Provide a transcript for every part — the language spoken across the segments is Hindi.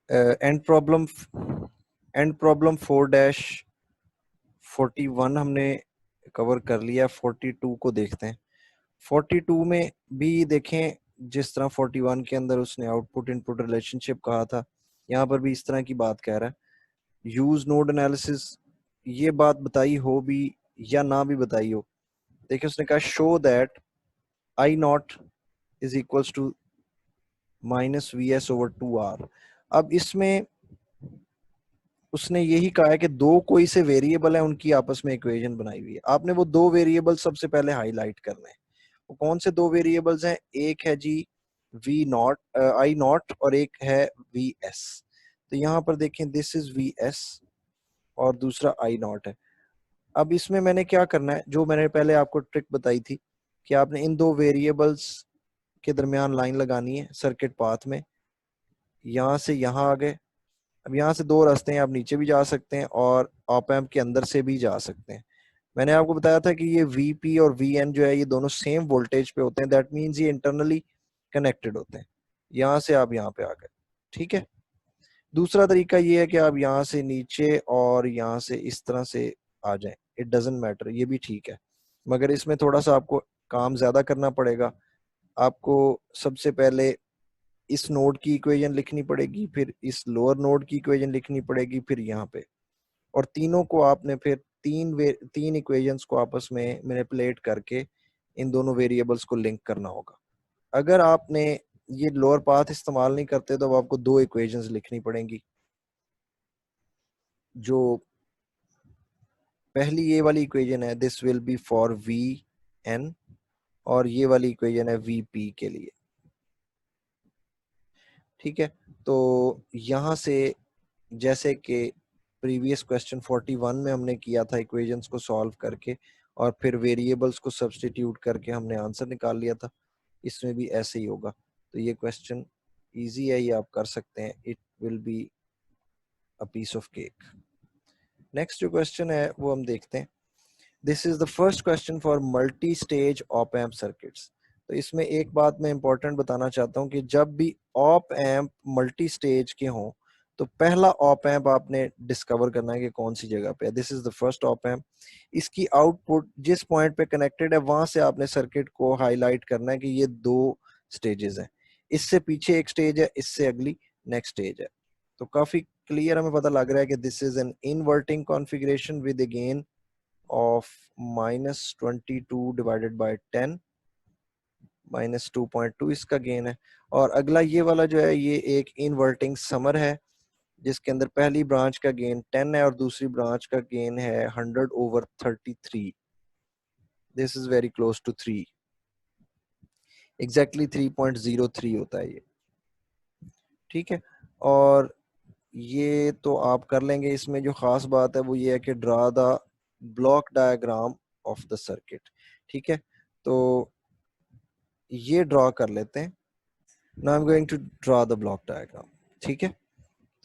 एंड प्रॉब्लम 4-41 हमने कवर कर लिया। 42 को देखते हैं। 42 में भी देखें, जिस तरह 41 के अंदर उसने आउटपुट इनपुट रिलेशनशिप कहा था, यहाँ पर भी इस तरह की बात कह रहा है। यूज नोड एनालिसिस, ये बात बताई हो भी या ना भी बताई हो, देखिए उसने कहा show that I naught is equals to minus V S over 2R। अब इसमें उसने यही कहा है कि दो कोई से वेरिएबल है, उनकी आपस में इक्वेशन बनाई हुई है। आपने वो दो वेरिएबल सबसे पहले हाईलाइट करने हैं। वो कौन से दो वेरिएबल्स हैं? एक है जी वी नॉट आई नॉट और एक है वी एस। तो यहाँ पर देखें, दिस इज वी एस और दूसरा आई नॉट है। अब इसमें मैंने क्या करना है, जो मैंने पहले आपको ट्रिक बताई थी कि आपने इन दो वेरिएबल्स के दरमियान लाइन लगानी है सर्किट पाथ में। यहाँ से यहाँ आ गए। अब यहाँ से दो रास्ते हैं, आप नीचे भी जा सकते हैं और ऑप एम्प के अंदर से भी जा सकते हैं। मैंने आपको बताया था कि ये VP और VN जो है ये दोनों सेम वोल्टेज पे होते हैं। दैट मीन्स ये इंटरनली कनेक्टेड होते हैं। यहाँ से आप यहाँ पे आ गए, ठीक है। दूसरा तरीका ये है कि आप यहाँ से नीचे और यहाँ से इस तरह से आ जाएं। इट डजेंट मैटर, ये भी ठीक है, मगर इसमें थोड़ा सा आपको काम ज्यादा करना पड़ेगा। आपको सबसे पहले इस नोड की इक्वेशन लिखनी पड़ेगी, फिर इस लोअर नोड की इक्वेशन लिखनी पड़ेगी, फिर यहाँ पे, और तीनों को आपने फिर तीन इक्वेशंस को आपस में मैनिपुलेट करके इन दोनों वेरिएबल्स को लिंक करना होगा। अगर आपने ये लोअर पाथ इस्तेमाल नहीं करते तो आपको दो इक्वेशंस लिखनी पड़ेंगी। जो पहली ये वाली इक्वेशन है, this will be for VN, और ये वाली इक्वेशन है VP के लिए, ठीक है। तो यहाँ से जैसे कि प्रीवियस क्वेश्चन 41 में हमने किया था, इक्वेशंस को सॉल्व करके और फिर वेरिएबल्स को सब्स्टिट्यूट करके हमने आंसर निकाल लिया था, इसमें भी ऐसे ही होगा। तो ये क्वेश्चन इजी है, ये आप कर सकते हैं। It will be a piece of cake. Next जो क्वेश्चन है वो हम देखते हैं। This is the first question for multi stage op amp circuits. तो इसमें एक बात मैं इंपॉर्टेंट बताना चाहता हूँ कि जब भी ऑप एम्प मल्टी स्टेज के हों तो पहला ऑप एम्प आपने डिस्कवर करना है कि कौन सी जगह पे है। This is the first op amp. इसकी आउटपुट जिस पॉइंट पे कनेक्टेड है वहां से आपने सर्किट को हाईलाइट करना है कि ये दो स्टेजेस हैं। इससे पीछे एक स्टेज है, इससे अगली नेक्स्ट स्टेज है। तो काफी क्लियर हमें पता लग रहा है कि this is an inverting configuration with a gain of -22 divided by 10, -2.2 इसका गेन है। और अगला ये वाला जो है ये एक इनवर्टिंग समर है जिसके अंदर पहली ब्रांच का गेन 10 है और दूसरी ब्रांच का गेन है 100/33। This is very close to 3, exactly 3.03 होता है ये, ठीक है। और ये तो आप कर लेंगे। इसमें जो खास बात है वो ये है कि draw the block diagram of the circuit, ठीक है। तो ये ड्रॉ कर लेते हैं। Now I am going to draw the block diagram, ठीक है।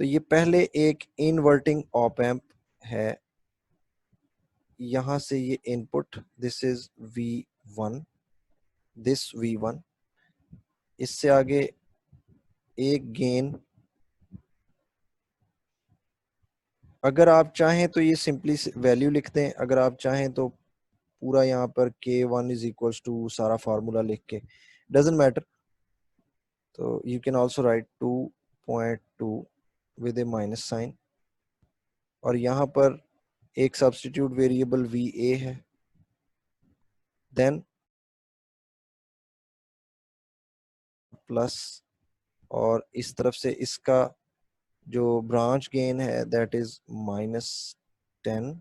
तो ये पहले एक इनवर्टिंग ऑप एम्प है, यहां से ये input, this is V1, this V1, इससे आगे एक गेन। अगर आप चाहें तो ये सिंपली वैल्यू लिख दें, अगर आप चाहें तो पूरा यहाँ पर K1 इज इक्वल्स टू सारा फार्मूला लिख के, डजेंट मैटर। तो you can also write 2.2 with a minus sign, और यहाँ पर एक सब्स्टिट्यूट वेरिएबल VA है। देन प्लस, और इस तरफ से इसका जो ब्रांच गेन है दैट इज -10,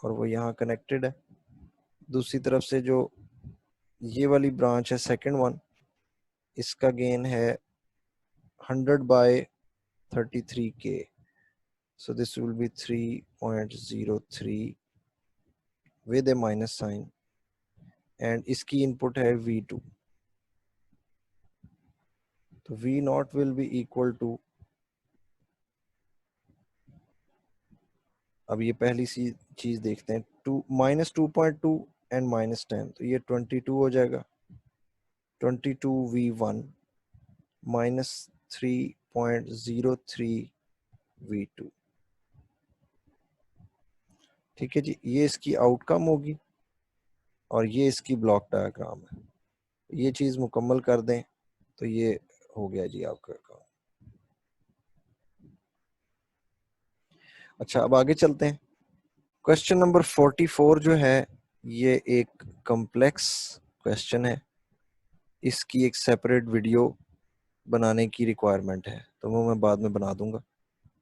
और वो यहाँ कनेक्टेड है। दूसरी तरफ से जो ये वाली ब्रांच है सेकंड वन, इसका गेन है 100/33K, so this will be 3.03 with a minus sign, and इसकी इनपुट है V2। तो V0 will be equal to, अब ये पहली सी चीज देखते हैं, -2.2 एंड -10, तो ये 22 हो जाएगा। 22 V1 -3 0.03V2। ठीक है जी, ये इसकी आउटकम होगी और ये इसकी ब्लॉक डायग्राम है। ये चीज मुकम्मल कर दें तो ये हो गया जी आपका काम। अच्छा, अब आगे चलते हैं। क्वेश्चन नंबर 44 जो है ये एक कॉम्प्लेक्स क्वेश्चन है, इसकी एक सेपरेट वीडियो बनाने की रिक्वायरमेंट है, तो वो मैं बाद में बना दूंगा।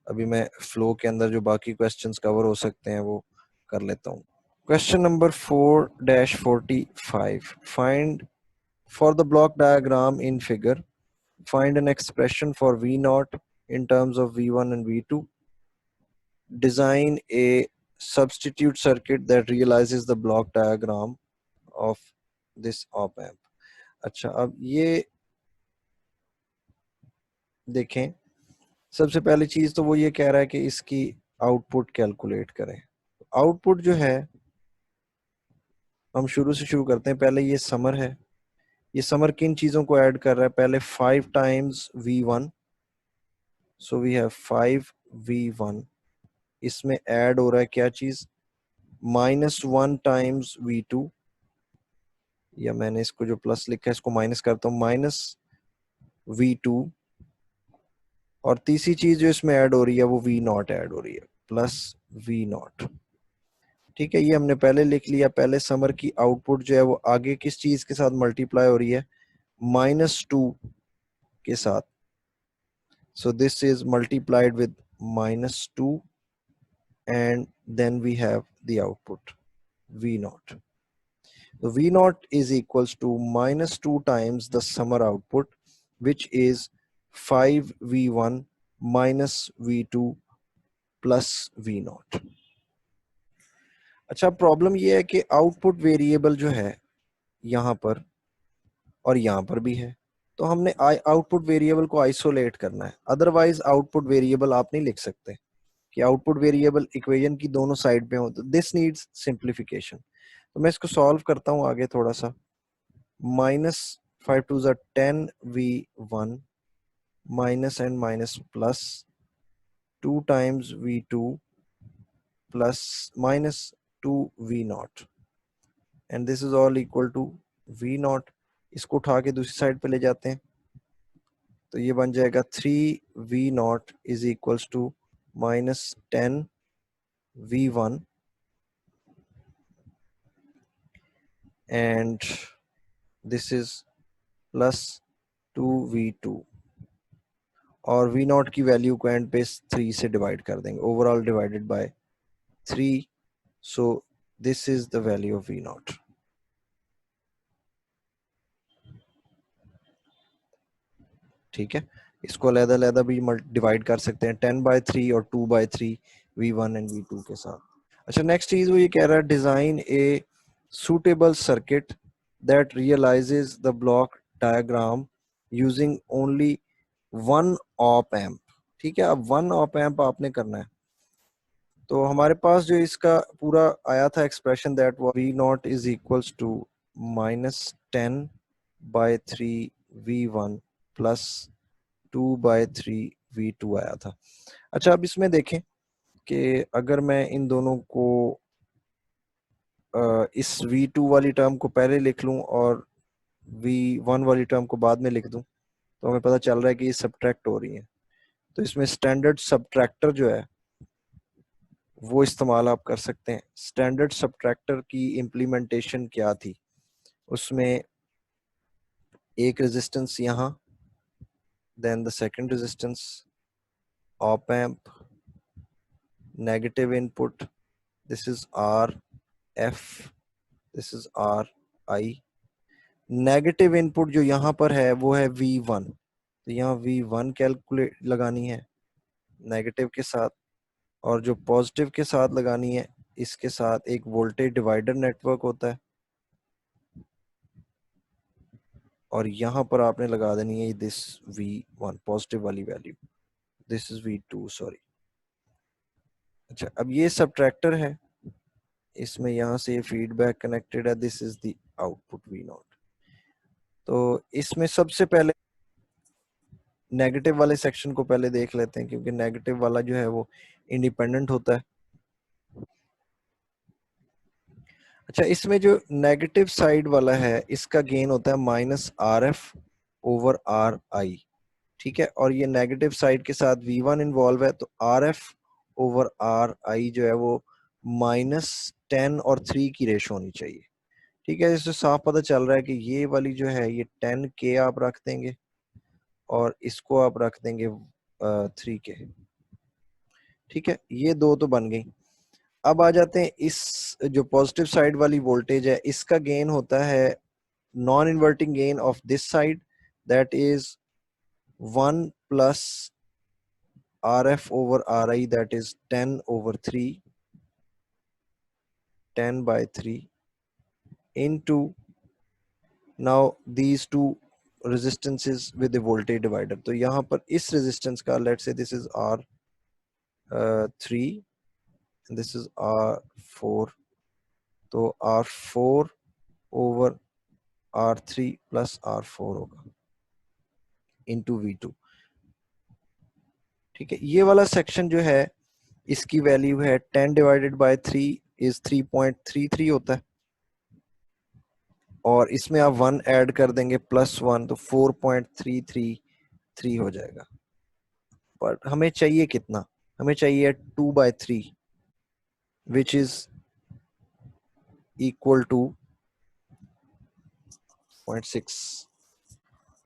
अभी मैं फ्लो के अंदर जो बाकी क्वेश्चंस कवर हो सकते हैं वो कर लेता हूँ। Question number 4-45, find for the block diagram in figure, find an expression for V naught in terms of V1 and V2. Design a substitute circuit that realizes the block diagram of this op amp. अच्छा, अब ये देखें, सबसे पहली चीज तो वो ये कह रहा है कि इसकी आउटपुट कैलकुलेट करें। आउटपुट जो है हम शुरू से शुरू करते हैं। पहले ये समर है, ये समर किन चीजों को ऐड कर रहा है? पहले 5 times V1, so we have 5V1। इसमें ऐड हो रहा है क्या चीज? -1 टाइम्स V2, या मैंने इसको जो प्लस लिखा है इसको माइनस करता हूँ, -V2। और तीसरी चीज जो इसमें ऐड हो रही है वो V नॉट ऐड हो रही है, +V नॉट। ठीक है, ये हमने पहले लिख लिया। पहले समर की आउटपुट जो है वो आगे किस चीज के साथ मल्टीप्लाई हो रही है? -2 के साथ। सो this is multiplied with -2 and then we have the output V naught. So V naught is equals to -2 times the summer output, which is 5V1 minus V2 plus V naught. अच्छा, प्रॉब्लम ये है कि आउटपुट वेरिएबल जो है यहाँ पर और यहाँ पर भी है, तो हमने आउटपुट वेरिएबल को आइसोलेट करना है। अदरवाइज आउटपुट वेरिएबल आप नहीं लिख सकते कि आउटपुट वेरिएबल इक्वेशन की दोनों साइड पे हो, तो दिस नीड्स सिंप्लीफिकेशन। तो मैं इसको सॉल्व करता हूँ आगे थोड़ा सा। -5 2 10V1 minus and minus plus 2 times V2 plus -2V naught, and this is all equal to V naught. इसको उठा के दूसरी साइड पे ले जाते हैं तो ये बन जाएगा 3V naught is equals to -10V1 and this is +2V2, और V नॉट की वैल्यू को एंड पे 3 से डिवाइड कर देंगे, overall divided by 3, so this is the value of V naught. ठीक है, इसको अलग-अलग भी डिवाइड कर सकते हैं, 10/3 और 2/3 V1 एंड V2 के साथ। अच्छा, नेक्स्ट चीज वो ये कह रहा है, design A suitable circuit that realizes the block diagram using only one op amp। ठीक है, अब वन op amp आपने करना है, तो हमारे पास जो इसका पूरा आया था expression, that V naught is equals to -10/3 V1 plus 2/3 V2 आया था। अच्छा, अब इसमें देखें कि अगर मैं इन दोनों को इस V2 वाली टर्म को पहले लिख लूं और V1 वाली टर्म को बाद में लिख दूं, तो हमें पता चल रहा है कि ये सब्ट्रैक्ट हो रही है। तो इसमें स्टैंडर्ड सब्ट्रैक्टर जो है वो इस्तेमाल आप कर सकते हैं। स्टैंडर्ड सब्ट्रैक्टर की इम्प्लीमेंटेशन क्या थी? उसमें एक रेजिस्टेंस यहाँ, then the second resistance, op amp, negative input, this is R F, this is R I। Negative input जो यहाँ पर है वो है V1, तो यहाँ V1 कैलकुलेट लगानी है नेगेटिव के साथ, और जो पॉजिटिव के साथ लगानी है इसके साथ एक वोल्टेज डिवाइडर नेटवर्क होता है, और यहाँ पर आपने लगा देनी है दिस V1 पॉजिटिव वाली value, this is V2 sorry. अच्छा, अब ये सब्ट्रैक्टर है, इसमें यहाँ से फीडबैक कनेक्टेड है, this is the output V not. तो इसमें सबसे पहले नेगेटिव वाले सेक्शन को पहले देख लेते हैं, क्योंकि नेगेटिव वाला जो है वो इंडिपेंडेंट होता है। अच्छा, इसमें जो नेगेटिव साइड वाला है इसका गेन होता है -RF/RI, ठीक है। और ये नेगेटिव साइड के साथ V1 इन्वॉल्व है, तो RF/RI जो है वो -10 और 3 की रेशो होनी चाहिए, ठीक है। इससे साफ पता चल रहा है कि ये वाली जो है ये 10K आप रख देंगे और इसको आप रख देंगे 3K, ठीक है। ये दो तो बन गई। अब आ जाते हैं इस जो पॉजिटिव साइड वाली वोल्टेज है, इसका गेन होता है non inverting gain of this side, that is 1 plus RF/RI, that is 10/3, 10/3 into now these two resistances with the voltage divider। तो यहाँ पर इस resistance का let's say this is R3 and this is R4, तो R4/R3 plus R4 होगा into V2, ठीक है। ये वाला सेक्शन जो है इसकी वैल्यू है 10/3 is 3.33 होता है, और इसमें आप 1 ऐड कर देंगे +1 तो 4.333 हो जाएगा। पर हमें चाहिए कितना, हमें चाहिए 2/3 which is equal to 0.6,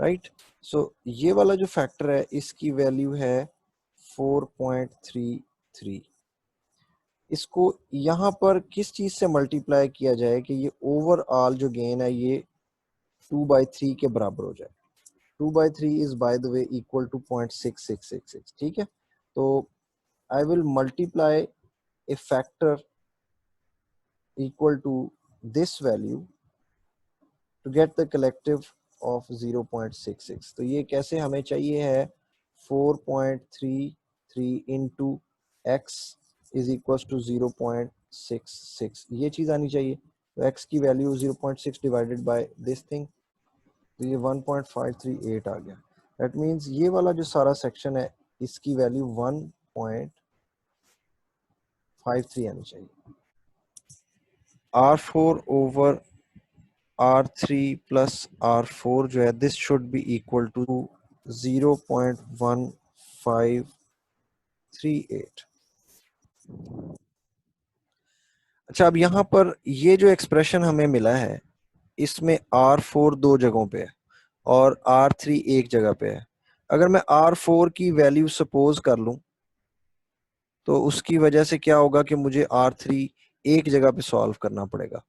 right. So ये वाला जो फैक्टर है इसकी वैल्यू है 4.33। इसको यहाँ पर किस चीज से मल्टीप्लाई किया जाए कि ये ओवरऑल जो गेन है ये 2/3 के बराबर हो जाए। 2/3 is by the way equal to 0.6666, ठीक है। तो I will multiply a factor equal to this value to get the collective of 0.66। तो ये कैसे हमें चाहिए है 4.33 into x is equals to 0.66, ये चीज आनी चाहिए। तो x की value 0.6 divided by this thing, तो ये 1.538 आ गया। दैट मीन्स ये वाला जो सारा सेक्शन है इसकी वैल्यू 1.53 आनी चाहिए। R4/R3 plus R4 जो है this should be equal to 0.1538। अच्छा, अब यहाँ पर ये जो एक्सप्रेशन हमें मिला है इसमें R4 दो जगहों पे है और R3 एक जगह पे है। अगर मैं R4 की वैल्यू सपोज कर लूं तो उसकी वजह से क्या होगा कि मुझे R3 एक जगह पे सॉल्व करना पड़ेगा।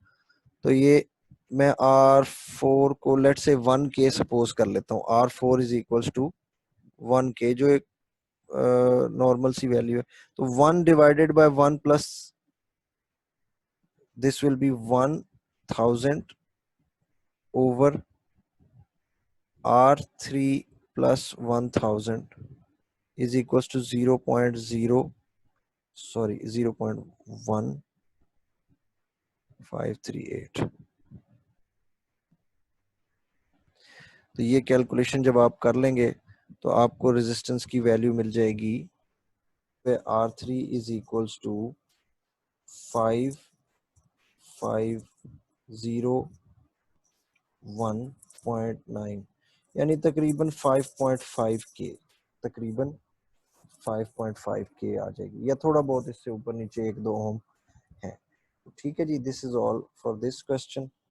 तो ये मैं R4 को लेट से 1K सपोज कर लेता हूँ। R4 is equals to 1K जो एक नॉर्मल सी वैल्यू है। तो 1 divided by 1 plus this will be 1000 over R3 plus 1000 is equals to 0.1538। तो ये कैलकुलेशन जब आप कर लेंगे तो आपको रेजिस्टेंस की वैल्यू मिल जाएगी, R3 is equals to 5501.9 यानी तकरीबन 5.5K, तकरीबन 5.5K आ जाएगी, या थोड़ा बहुत इससे ऊपर नीचे 1-2 ओम है। ठीक है जी, this is all for this question.